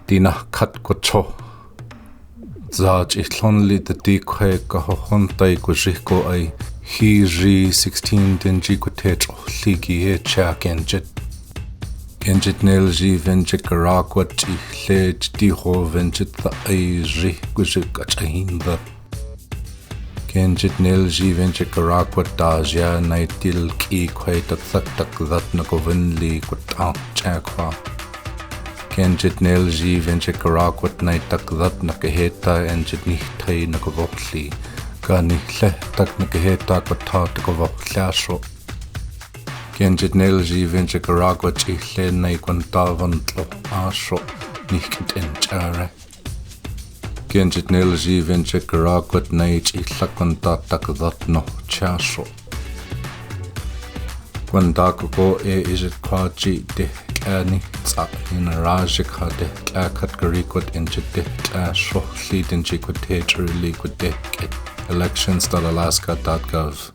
NAHKAT GWACHOH GWITEETR'AGAHEELYAA GWIZHIT GWIZHIT 16 DINJII GWITEETR'AGAHEELYAA GWITEETR'AGAHEELYAA NELJI VENJIT GWACHOH DIHO VENJIT GWIZHIT GWACHOH GWITEET NELJI VENJIT GWACHOH NAITIL GWITEET NAGOVINLI GWITEETR'AGAHEELYAA GWITEET NELJI VENJIT GWACHOH NAITAGHAT NAGAHEETA ENJIT NIHTAI NAGOVOHLI GAANIHLEHTAG NAGAHEETA GWATEETR'AGAHEELYAA GWITEET NELJI VENJIT GWACHOH NAIQUANTAVANTLO ASHO NAHKAT GWITEET NELJI VENJIT GWACHOH NAITILLAQUANTATAGDATNO CHASHO GWANDAKOGO IJIT QUAJI Ani tsa in rajik hade category injit shohli dinji GWITEETR'AGAHEELYAA elections.alaska.gov